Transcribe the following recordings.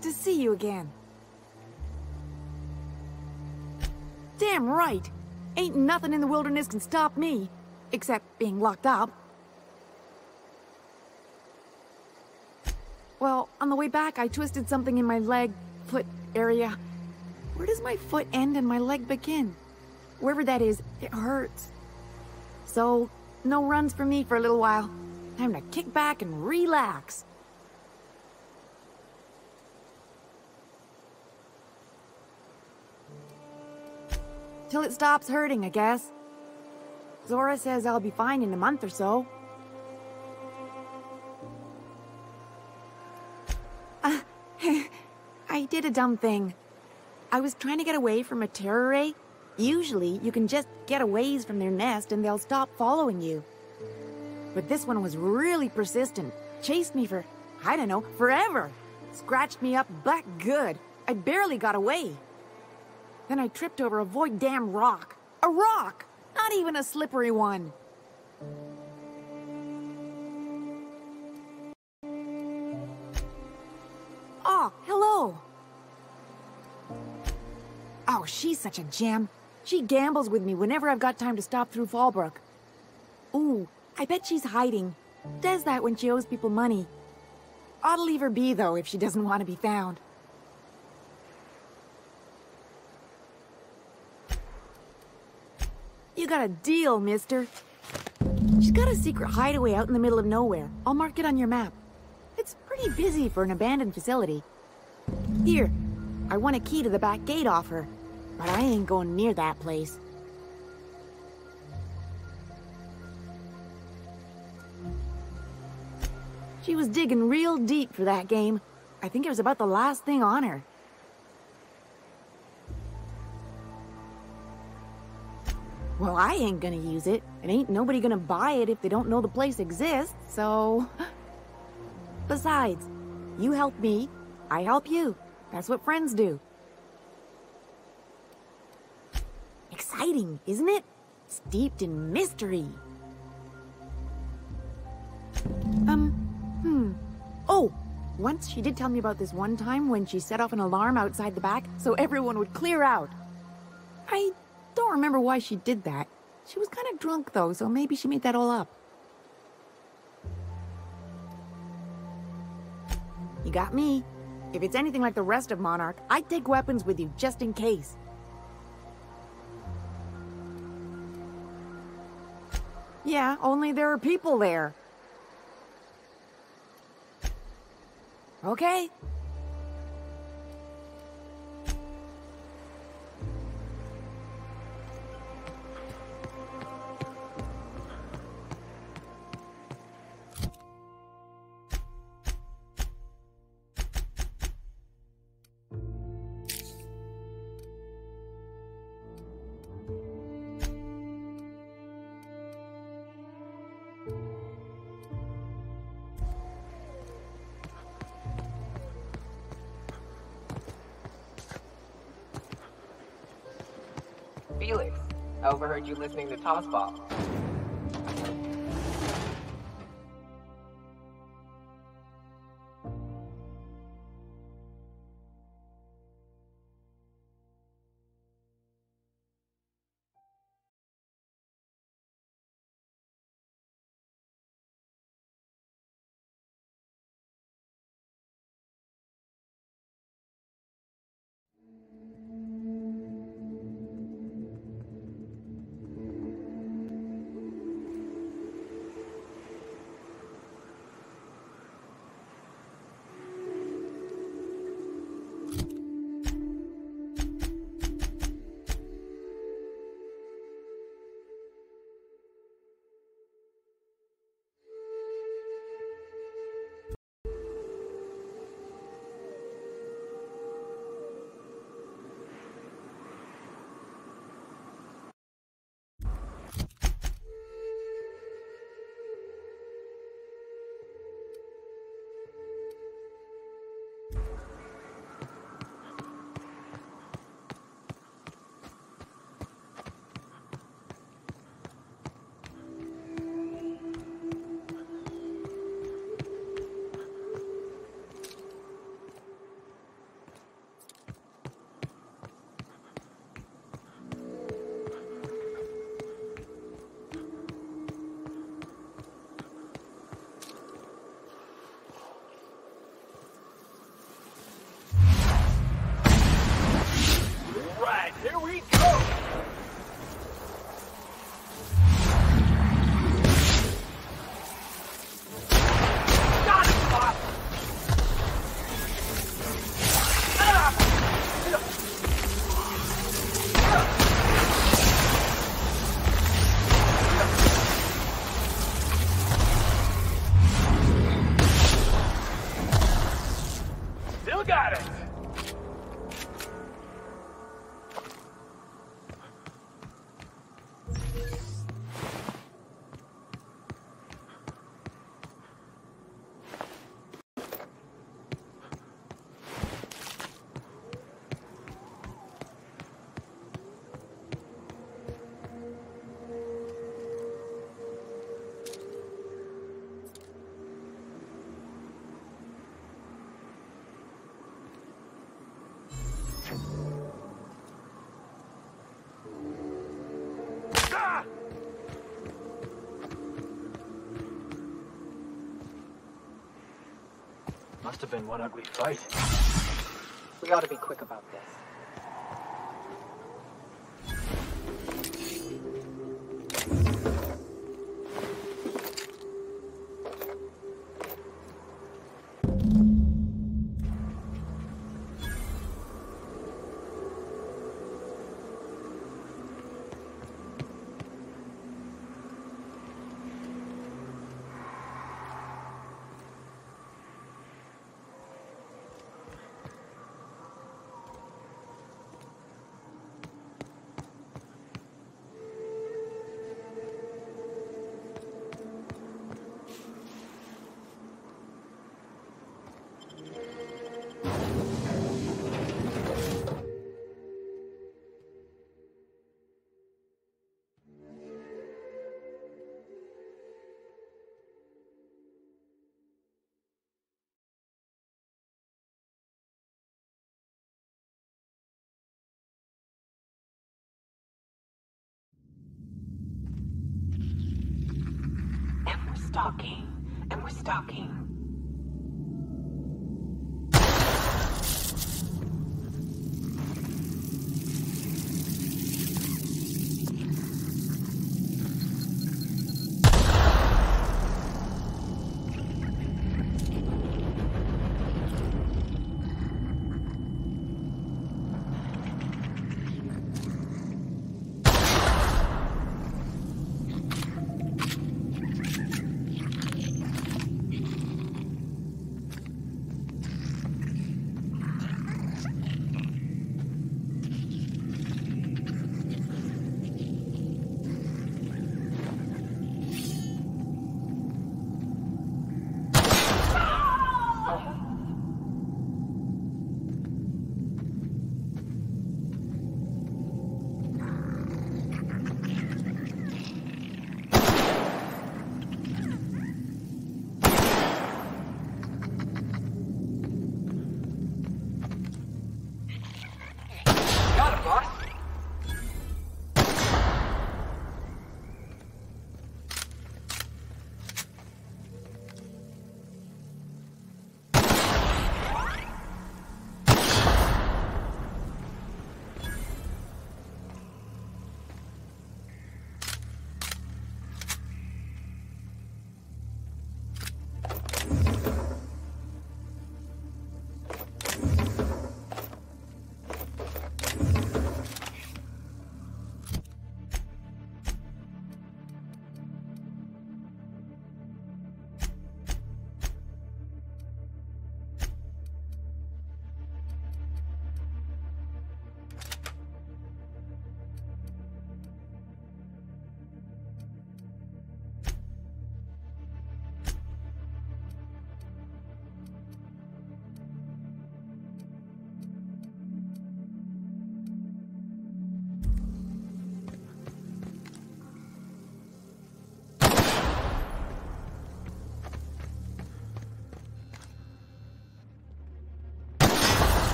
Good to see you again. Damn right! Ain't nothing in the wilderness can stop me, except being locked up. Well, on the way back, I twisted something in my leg, foot area. Where does my foot end and my leg begin? Wherever that is, it hurts. So, no runs for me for a little while. Time to kick back and relax. Till it stops hurting, I guess. Zora says I'll be fine in a month or so. I did a dumb thing. I was trying to get away from a terror ray. Usually, you can just get away from their nest and they'll stop following you. But this one was really persistent. Chased me for, I don't know, forever. Scratched me up back good. I barely got away. Then I tripped over a void damn rock. A rock! Not even a slippery one. Oh, hello. Oh, she's such a gem. She gambles with me whenever I've got time to stop through Fallbrook. Ooh, I bet she's hiding. Does that when she owes people money. Ought to leave her be, though, if she doesn't want to be found. You got a deal, mister. She's got a secret hideaway out in the middle of nowhere. I'll mark it on your map. It's pretty busy for an abandoned facility. Here, I want a key to the back gate off her, but I ain't going near that place. She was digging real deep for that game. I think it was about the last thing on her. Well, I ain't gonna use it, and ain't nobody gonna buy it if they don't know the place exists, so... Besides, you help me, I help you. That's what friends do. Exciting, isn't it? Steeped in mystery. Oh, once she did tell me about this one time when she set off an alarm outside the back so everyone would clear out. I don't remember why she did that. She was kind of drunk though, so maybe she made that all up. You got me. If it's anything like the rest of Monarch, I'd take weapons with you just in case. Yeah, only there are people there. Okay. Felix, I overheard you listening to Thomas Bob. Must have been one ugly fight. We ought to be quick about this. And we're stalking.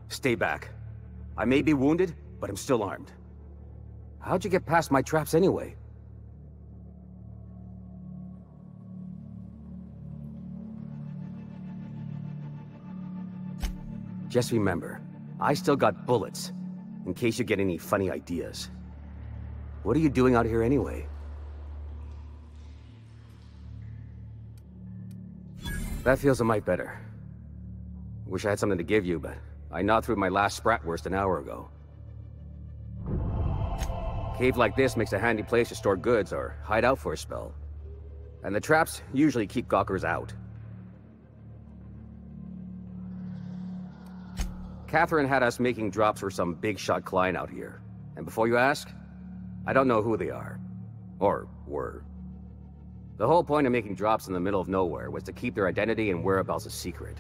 Stay back. I may be wounded, but I'm still armed. How'd you get past my traps anyway? Just remember, I still got bullets, in case you get any funny ideas. What are you doing out here anyway? That feels a mite better. Wish I had something to give you, but I gnawed through my last Spratwurst an hour ago. Cave like this makes a handy place to store goods or hide out for a spell. And the traps usually keep gawkers out. Catherine had us making drops for some big-shot client out here. And before you ask, I don't know who they are. Or were. The whole point of making drops in the middle of nowhere was to keep their identity and whereabouts a secret.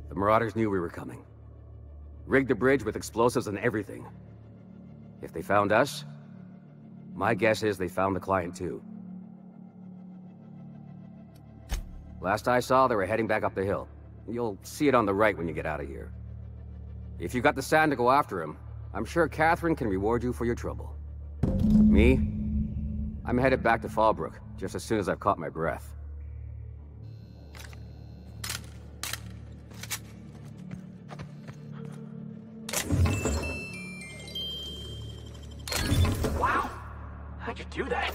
The Marauders knew we were coming. Rigged the bridge with explosives and everything. If they found us, my guess is they found the client too. Last I saw, they were heading back up the hill. You'll see it on the right when you get out of here. If you got the sand to go after him, I'm sure Catherine can reward you for your trouble. Me? I'm headed back to Fallbrook, just as soon as I've caught my breath. Wow! How'd you do that?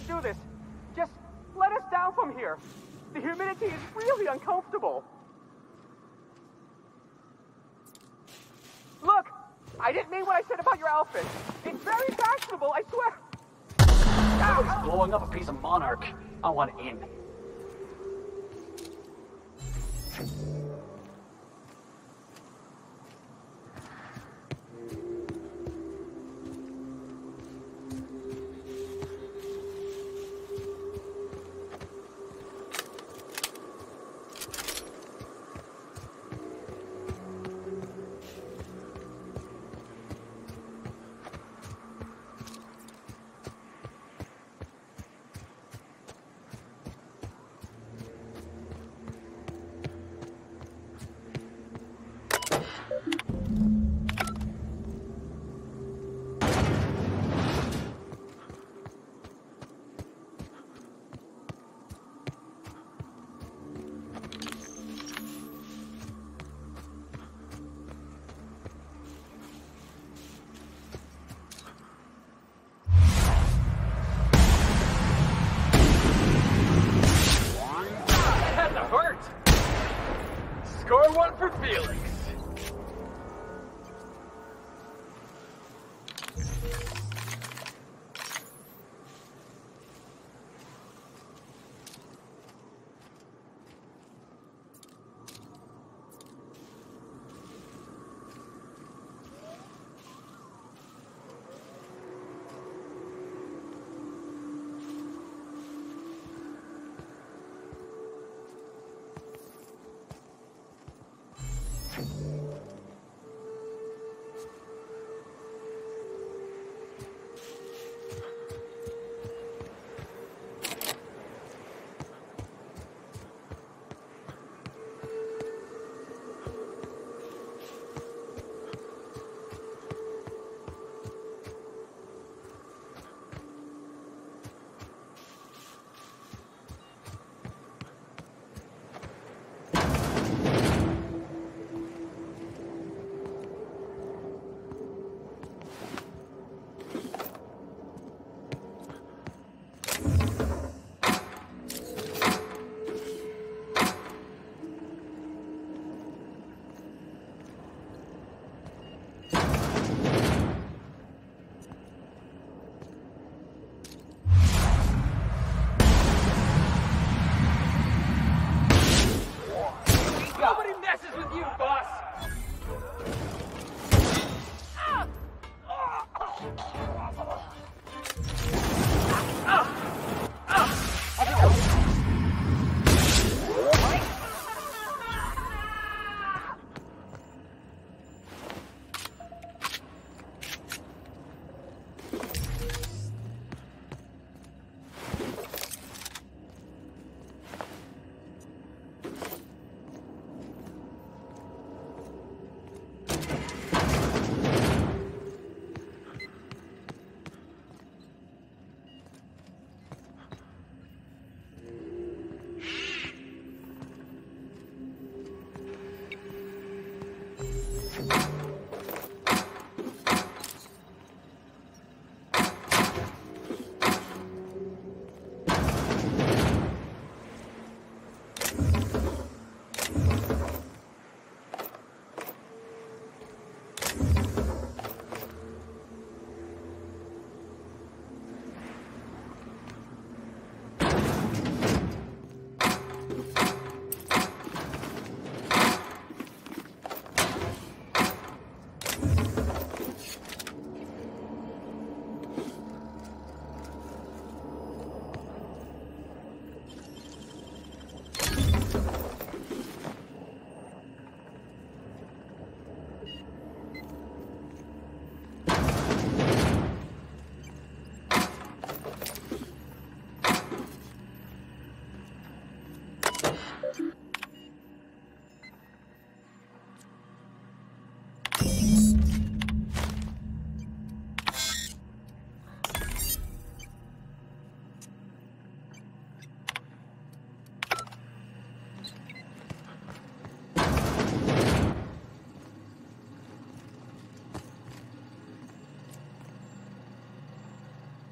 do this. Just let us down from here. The humidity is really uncomfortable. Look, I didn't mean what I said about your outfit. It's very fashionable, I swear. He's blowing up a piece of Monarch. I want in. Score one for Felix. Nobody messes with you, boss!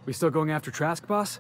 We still going after Trask, boss?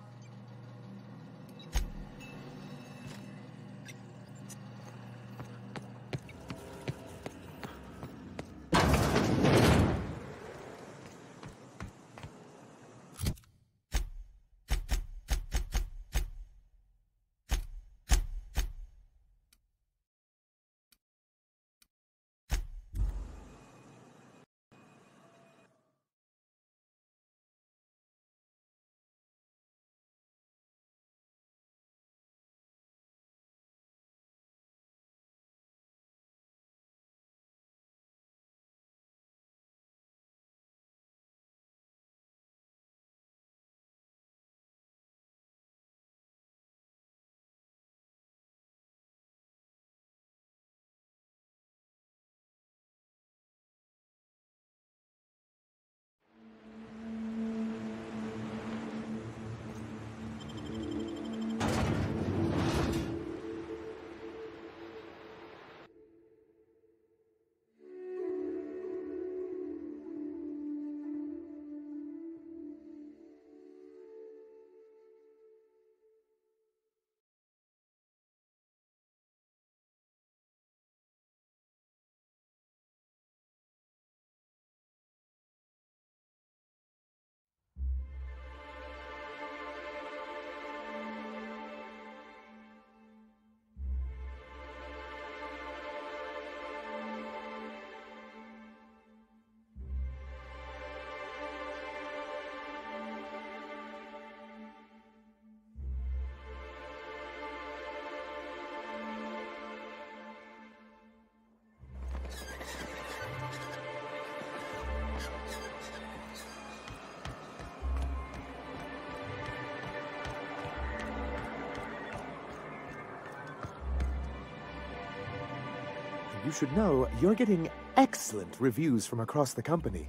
you should know you're getting excellent reviews from across the company.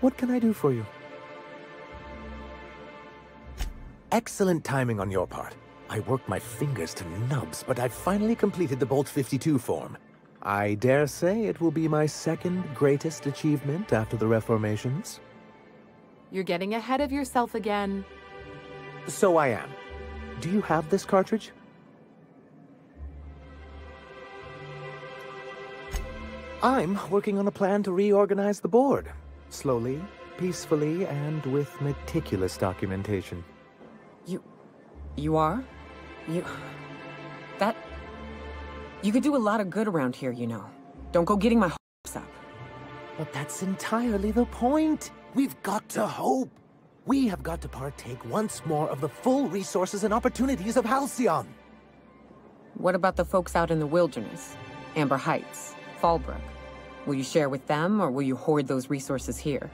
What can I do for you? Excellent timing on your part. I worked my fingers to nubs, but I've finally completed the Bolt 52 form. I dare say it will be my second greatest achievement after the reformations. You're getting ahead of yourself again. So I am. Do you have this cartridge? I'm working on a plan to reorganize the board. Slowly, peacefully, and with meticulous documentation. You are? You could do a lot of good around here, you know. Don't go getting my hopes up. But that's entirely the point. We've got to hope. We have got to partake once more of the full resources and opportunities of Halcyon. What about the folks out in the wilderness? Amber Heights, Fallbrook. Will you share with them, or will you hoard those resources here?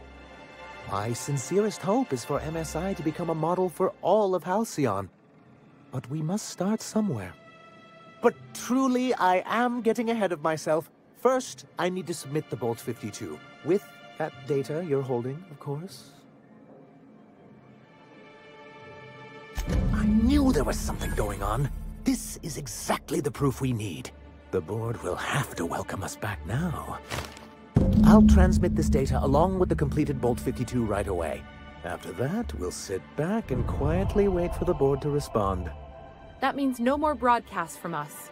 My sincerest hope is for MSI to become a model for all of Halcyon. But we must start somewhere. But truly, I am getting ahead of myself. First, I need to submit the Bolt 52. With that data you're holding, of course. I knew there was something going on. This is exactly the proof we need. The board will have to welcome us back now. I'll transmit this data along with the completed Bolt 52 right away. After that, we'll sit back and quietly wait for the board to respond. That means no more broadcasts from us.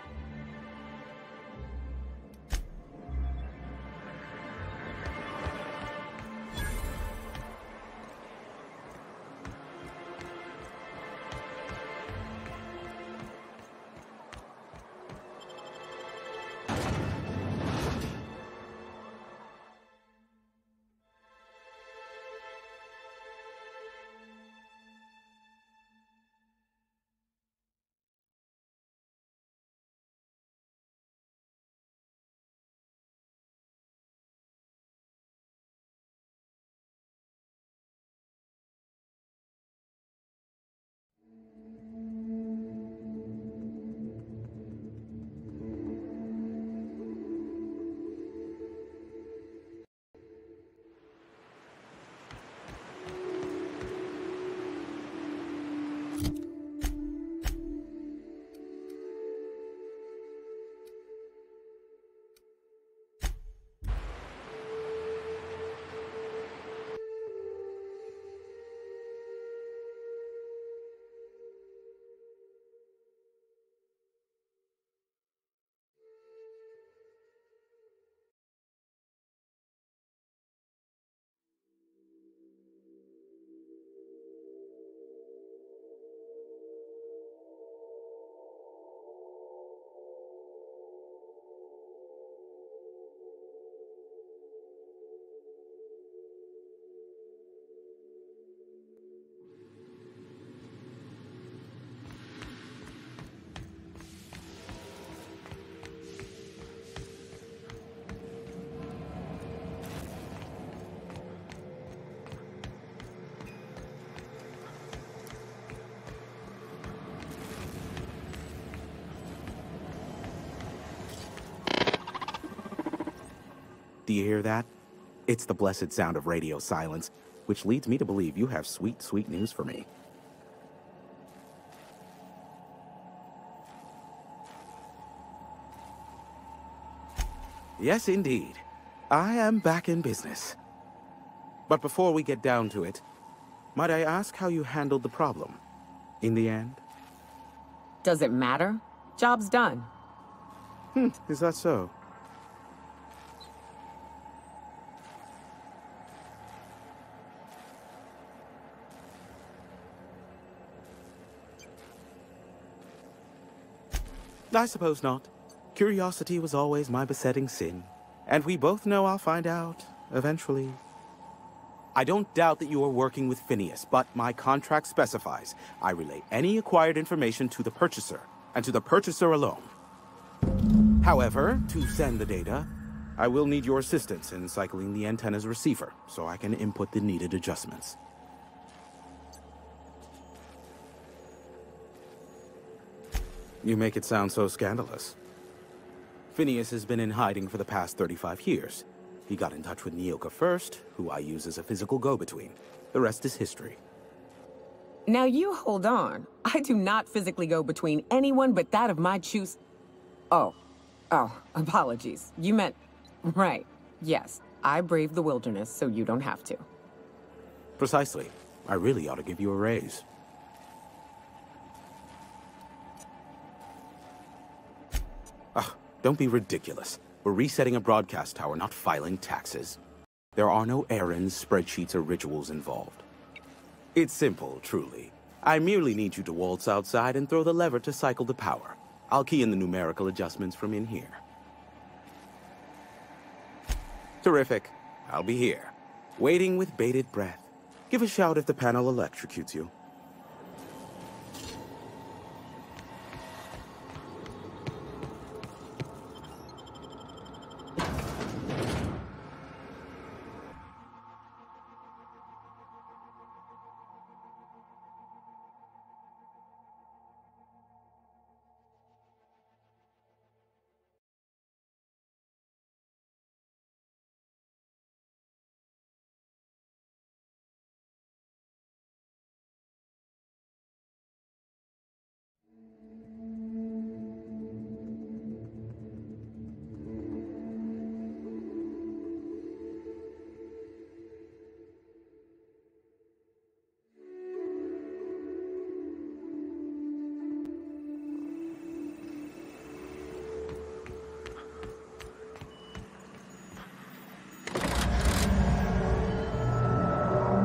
Do you hear that? It's the blessed sound of radio silence, which leads me to believe you have sweet, sweet news for me. Yes, indeed. I am back in business. But before we get down to it, might I ask how you handled the problem? In the end? Does it matter? Job's done. Is that so? I suppose not. Curiosity was always my besetting sin. And we both know I'll find out, eventually. I don't doubt that you are working with Phineas, but my contract specifies I relay any acquired information to the purchaser, and to the purchaser alone. However, to send the data, I will need your assistance in cycling the antenna's receiver, so I can input the needed adjustments. You make it sound so scandalous. Phineas has been in hiding for the past 35 years. He got in touch with Nyoka first, who I use as a physical go-between. The rest is history. Now you hold on. I do not physically go between anyone but that of my choose. Oh, apologies. You meant, right. Yes, I braved the wilderness, so you don't have to. Precisely. I really ought to give you a raise. Don't be ridiculous. We're resetting a broadcast tower, not filing taxes. There are no errands, spreadsheets, or rituals involved. It's simple, truly. I merely need you to waltz outside and throw the lever to cycle the power. I'll key in the numerical adjustments from in here. Terrific. I'll be here, waiting with bated breath. Give a shout if the panel electrocutes you.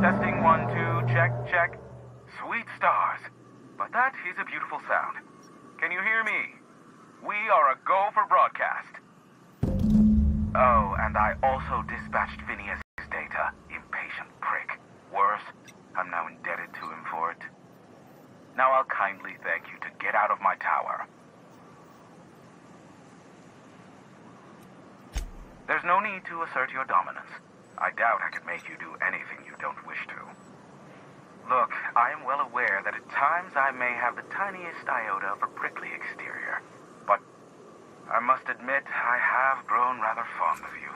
Testing 1, 2, check. Sweet stars. But that is a beautiful sound. Can you hear me? We are a go for broadcast. Oh, and I also dispatched Phineas' data. Impatient prick. Worse, I'm now indebted to him for it. Now I'll kindly thank you to get out of my tower. There's no need to assert your dominance. I doubt I could make you do anything you don't wish to. Look, I am well aware that at times I may have the tiniest iota of a prickly exterior, but I must admit I have grown rather fond of you.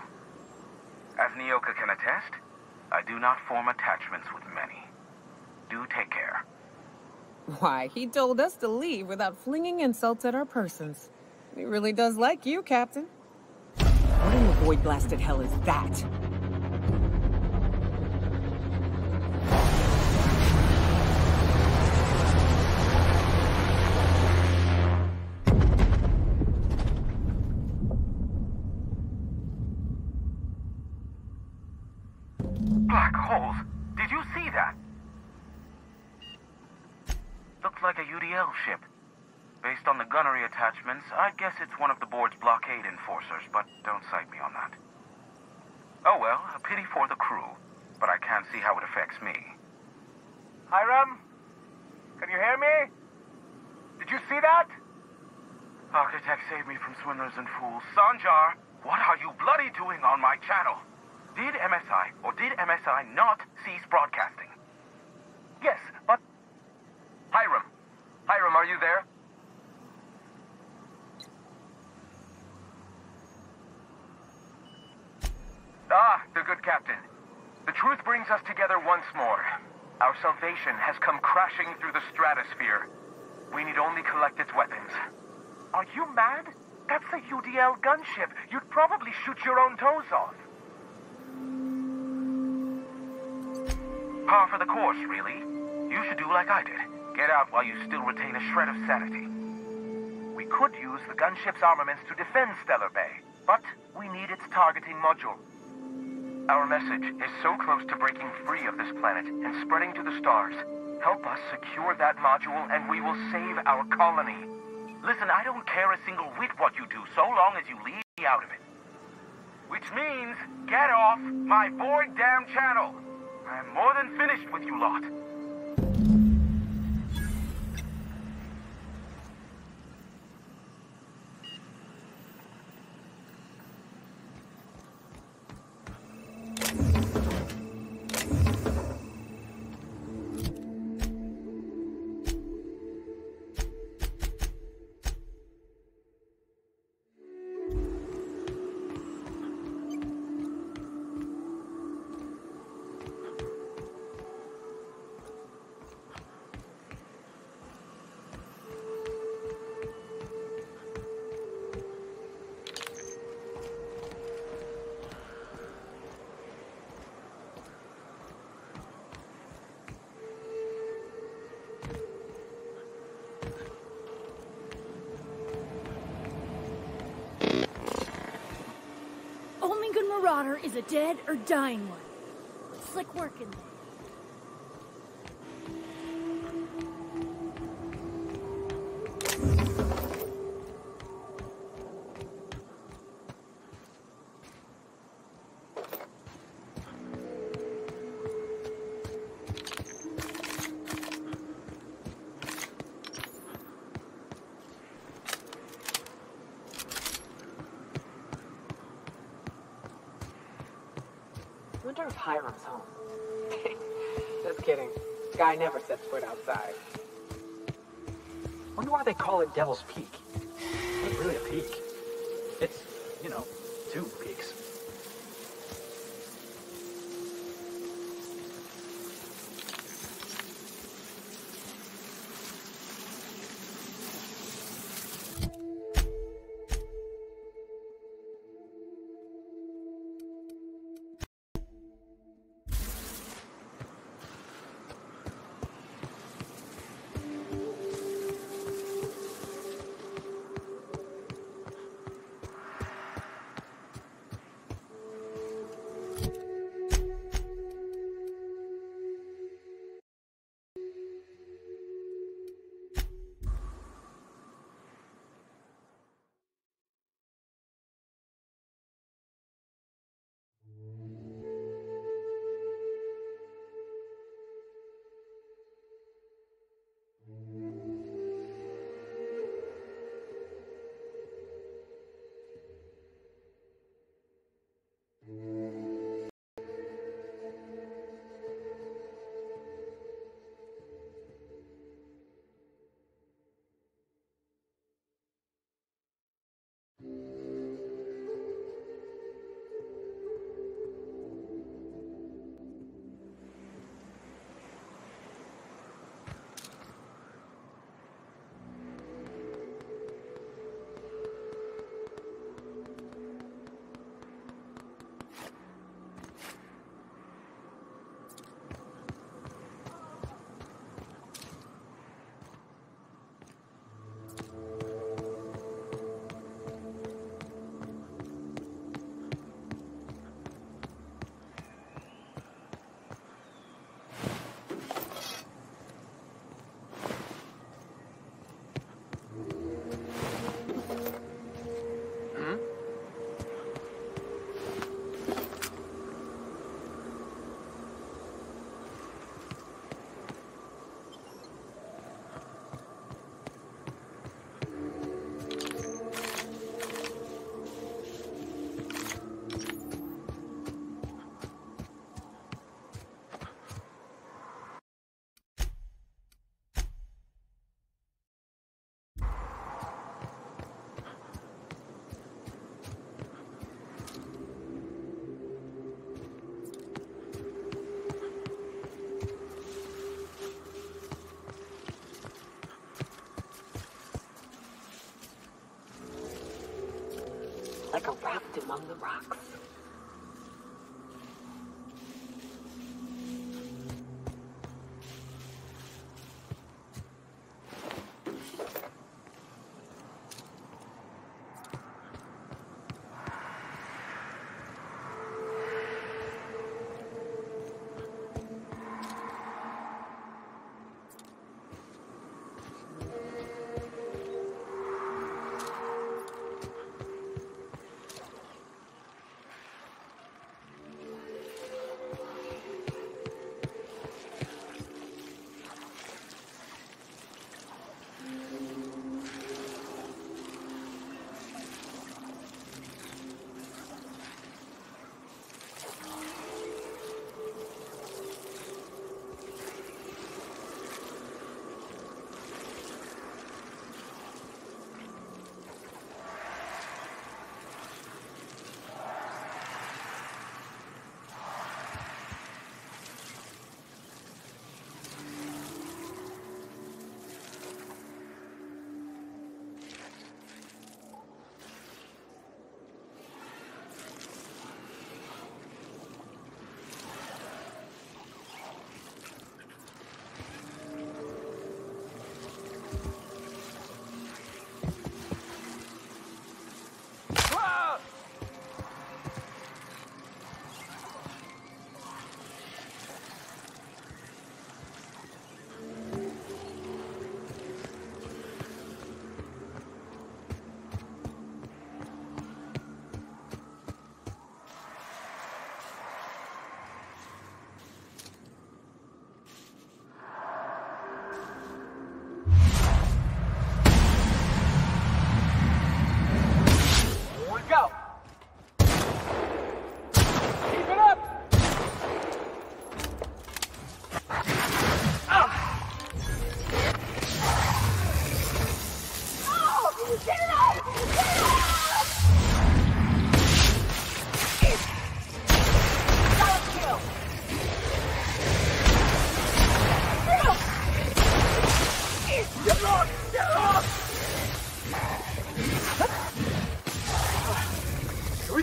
As Nyoka can attest, I do not form attachments with many. Do take care. Why, he told us to leave without flinging insults at our persons. He really does like you, Captain. What in the void-blasted hell is that? Black holes! Did you see that? Looks like a UDL ship. Based on the gunnery attachments, I guess it's one of the board's blockade enforcers, but don't cite me on that. Oh well, a pity for the crew, but I can't see how it affects me. Hiram? Can you hear me? Did you see that? Architect saved me from swindlers and fools. Sanjar, what are you bloody doing on my channel? Did MSI or did MSI not cease broadcasting? Yes, but... Hiram, are you there? Ah, the good captain. The truth brings us together once more. Our salvation has come crashing through the stratosphere. We need only collect its weapons. Are you mad? That's a UDL gunship. You'd probably shoot your own toes off. Par for the course, really. You should do like I did. Get out while you still retain a shred of sanity. We could use the gunship's armaments to defend Stellar Bay, but we need its targeting module. Our message is so close to breaking free of this planet and spreading to the stars. Help us secure that module and we will save our colony. Listen, I don't care a single whit what you do, so long as you leave me out of it. Which means, get off my void damn channel. I am more than finished with you lot. daughter is a dead or dying one. Slick work in there. I wonder if Hiram's home. Just kidding. Guy never sets foot outside. Wonder why they call it Devil's Peak. It's not really a peak. It's, you know, two peaks. Like a raft among the rocks.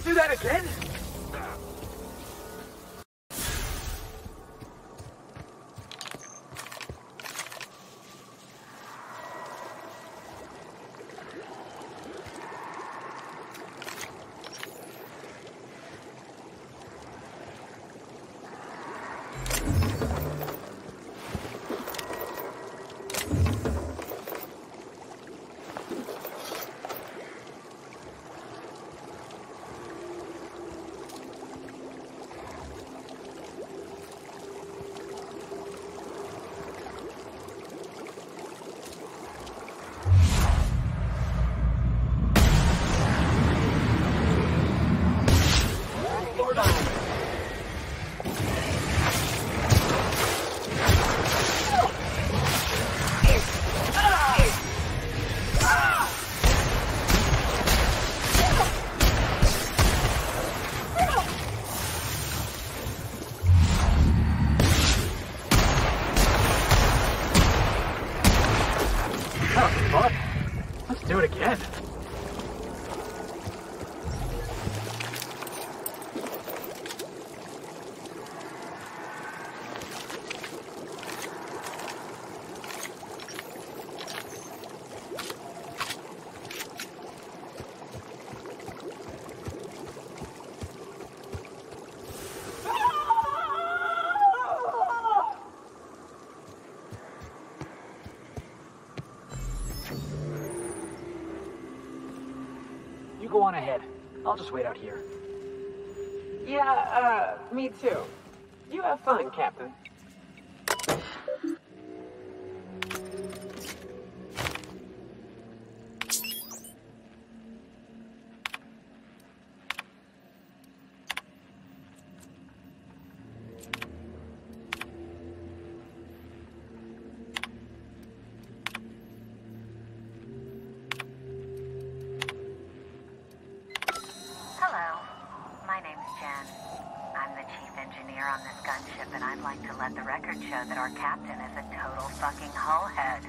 do that again? Let's do it again. You go on ahead. I'll just wait out here. Yeah, me too. You have fun, Captain. Hello, my name's Jen. I'm the chief engineer on this gunship, and I'd like to let the record show that our captain is a total fucking hullhead.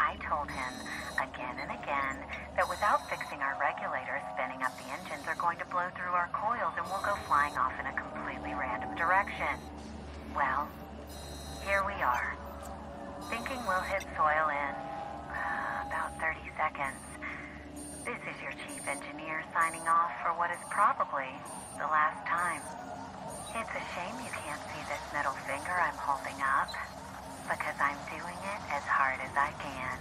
I told him again and again that without fixing our regulators, spinning up the engines are going to blow through our coils and we'll go flying off in a completely random direction. Well, here we are. Thinking we'll hit soil in about 30 seconds. This is your chief engineer signing off for what is probably the last time. It's a shame you can't see this middle finger I'm holding up, because I'm doing it as hard as I can.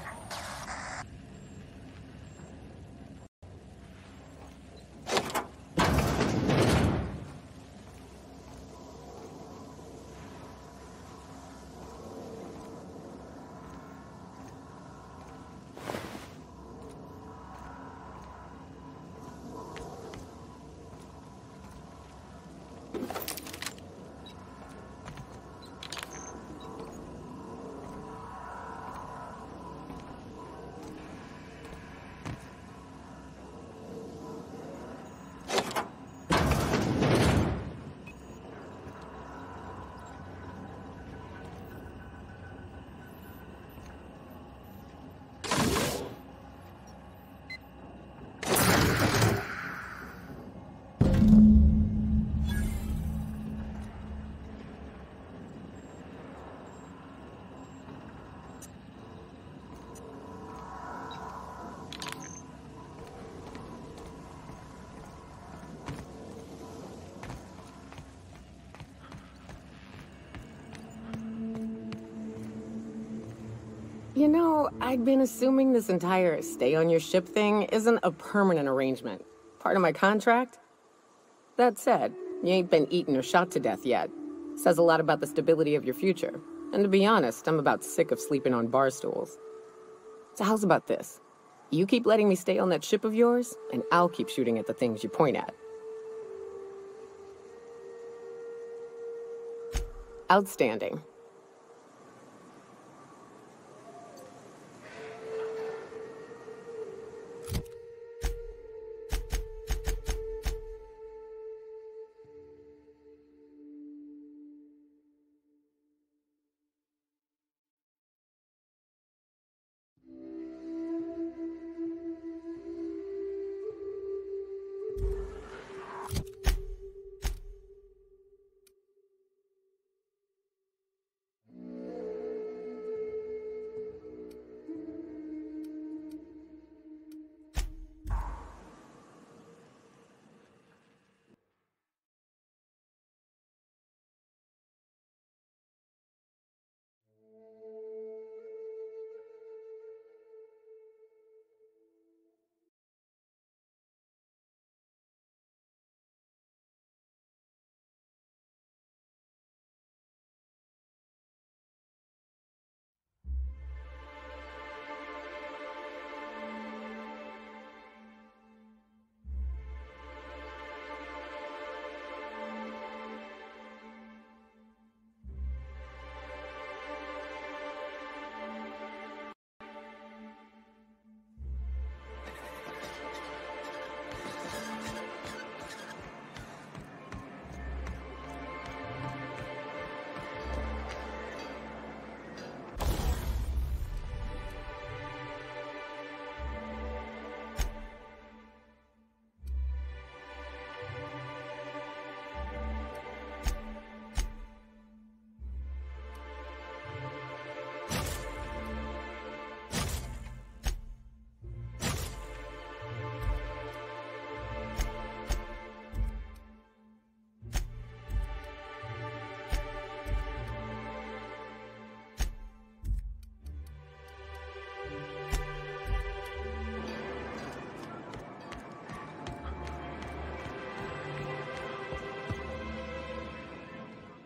You know, I'd been assuming this entire stay on your ship thing isn't a permanent arrangement. Part of my contract? That said, you ain't been eaten or shot to death yet. Says a lot about the stability of your future. And to be honest, I'm about sick of sleeping on bar stools. So how's about this? You keep letting me stay on that ship of yours, and I'll keep shooting at the things you point at. Outstanding.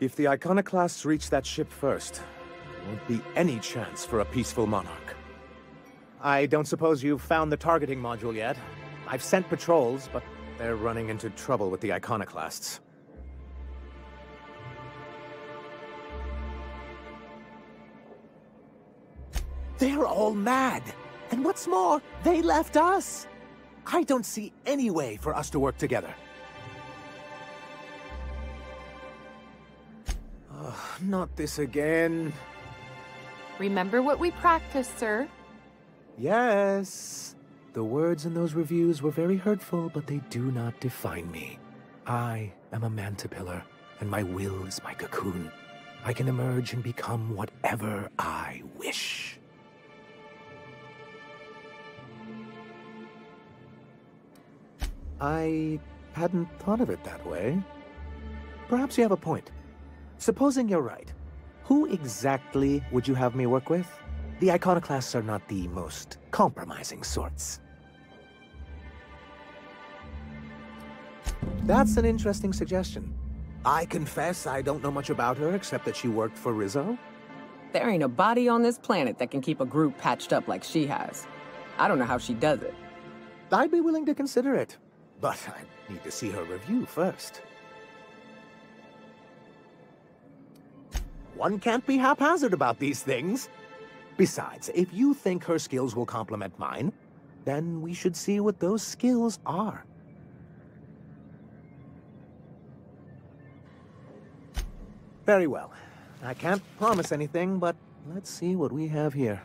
If the Iconoclasts reach that ship first, there won't be any chance for a peaceful monarch. I don't suppose you've found the targeting module yet. I've sent patrols, but they're running into trouble with the Iconoclasts. They're all mad! And what's more, they left us! I don't see any way for us to work together. Not this again. Remember what we practiced, sir? Yes. The words in those reviews were very hurtful, but they do not define me. I am a Mantipillar, and my will is my cocoon. I can emerge and become whatever I wish. I hadn't thought of it that way. Perhaps you have a point. Supposing you're right, who exactly would you have me work with? The Iconoclasts are not the most compromising sorts. That's an interesting suggestion. I confess I don't know much about her except that she worked for Rizzo. There ain't a body on this planet that can keep a group patched up like she has. I don't know how she does it. I'd be willing to consider it, but I need to see her review first. One can't be haphazard about these things. Besides, if you think her skills will complement mine, then we should see what those skills are. Very well. I can't promise anything, but let's see what we have here.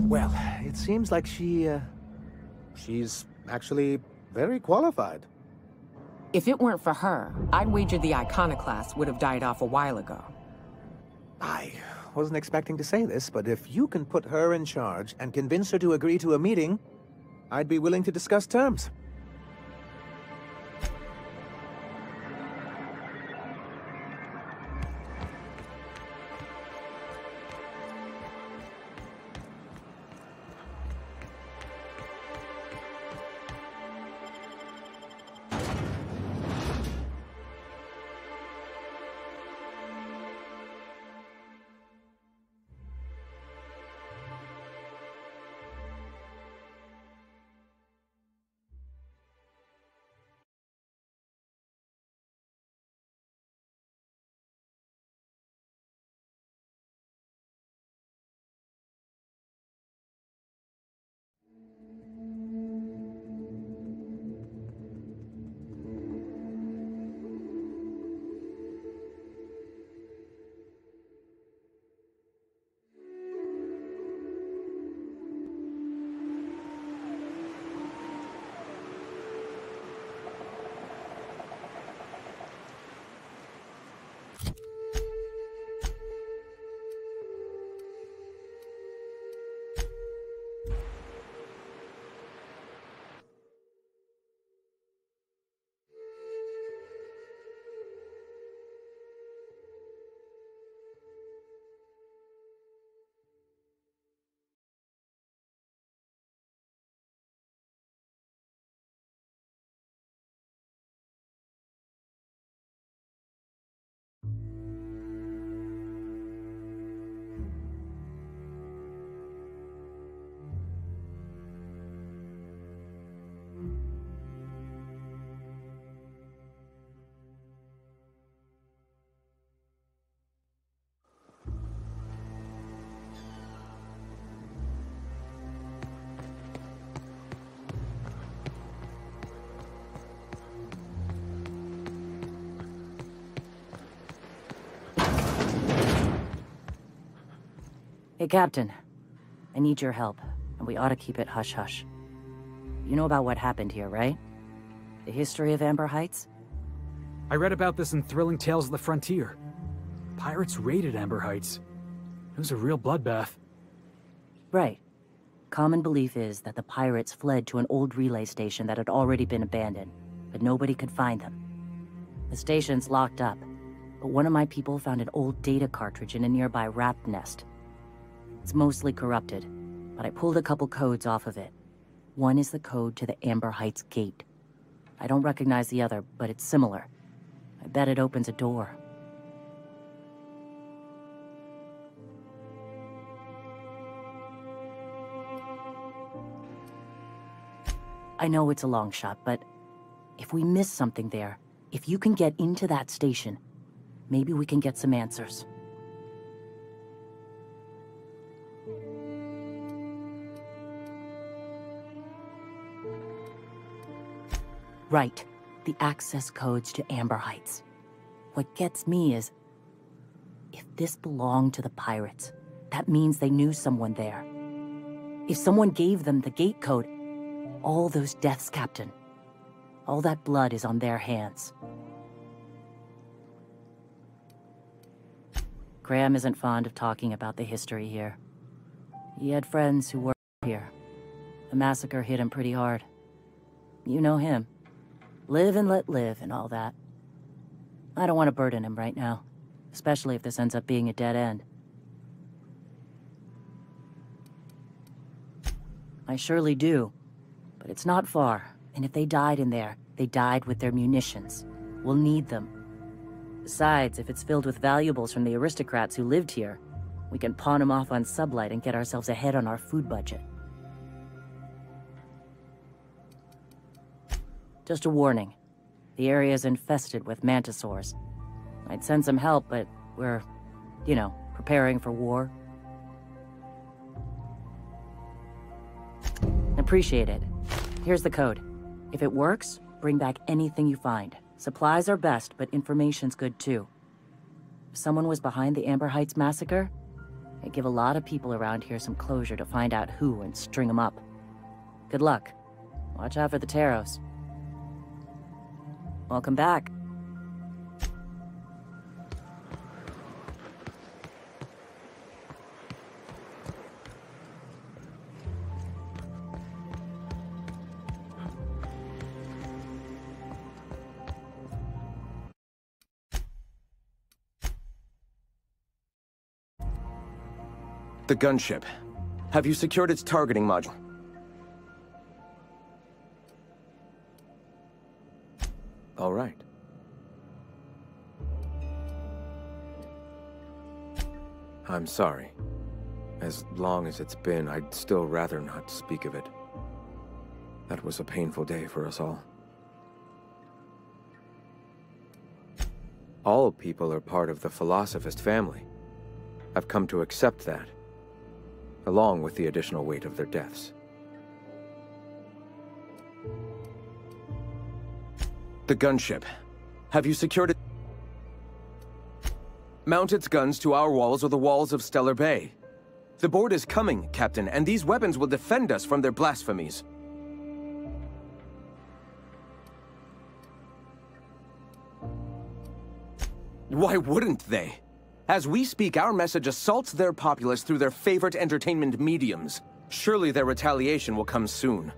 Well, it seems like she's actually very qualified. If it weren't for her, I'd wager the Iconoclast would have died off a while ago. I wasn't expecting to say this, but if you can put her in charge and convince her to agree to a meeting, I'd be willing to discuss terms. Hey, Captain. I need your help, and we ought to keep it hush-hush. You know about what happened here, right? The history of Amber Heights? I read about this in Thrilling Tales of the Frontier. Pirates raided Amber Heights. It was a real bloodbath. Right. Common belief is that the pirates fled to an old relay station that had already been abandoned, but nobody could find them. The station's locked up, but one of my people found an old data cartridge in a nearby rat nest. It's mostly corrupted, but I pulled a couple codes off of it. One is the code to the Amber Heights gate. I don't recognize the other, but it's similar. I bet it opens a door. I know it's a long shot, but if we miss something there, if you can get into that station, maybe we can get some answers. Right. The access codes to Amber Heights. What gets me is, if this belonged to the Pirates, that means they knew someone there. If someone gave them the gate code, all those deaths, Captain, all that blood is on their hands. Graham isn't fond of talking about the history here. He had friends who worked here. The massacre hit him pretty hard. You know him. Live and let live and all that. I don't want to burden him right now, especially if this ends up being a dead end. I surely do, but it's not far, and if they died in there, they died with their munitions. We'll need them. Besides, if it's filled with valuables from the aristocrats who lived here, we can pawn them off on Sublight and get ourselves ahead on our food budget. Just a warning. The area is infested with mantisaurs. I'd send some help, but we're, you know, preparing for war. Appreciate it. Here's the code. If it works, bring back anything you find. Supplies are best, but information's good too. If someone was behind the Amber Heights massacre, it'd give a lot of people around here some closure to find out who and string them up. Good luck. Watch out for the Taros. Welcome back. The gunship. Have you secured its targeting module? All right. I'm sorry. As long as it's been, I'd still rather not speak of it. That was a painful day for us all. All people are part of the Philosophist family. I've come to accept that, along with the additional weight of their deaths. The gunship. Have you secured it? Mount its guns to our walls or the walls of Stellar Bay. The Board is coming, Captain, and these weapons will defend us from their blasphemies. Why wouldn't they? As we speak, our message assaults their populace through their favorite entertainment mediums. Surely their retaliation will come soon.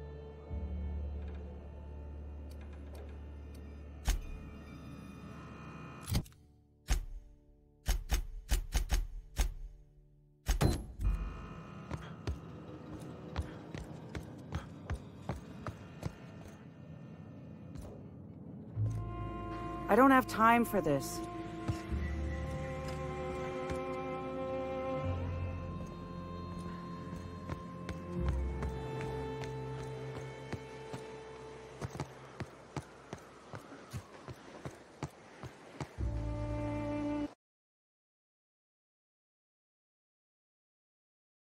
I don't have time for this.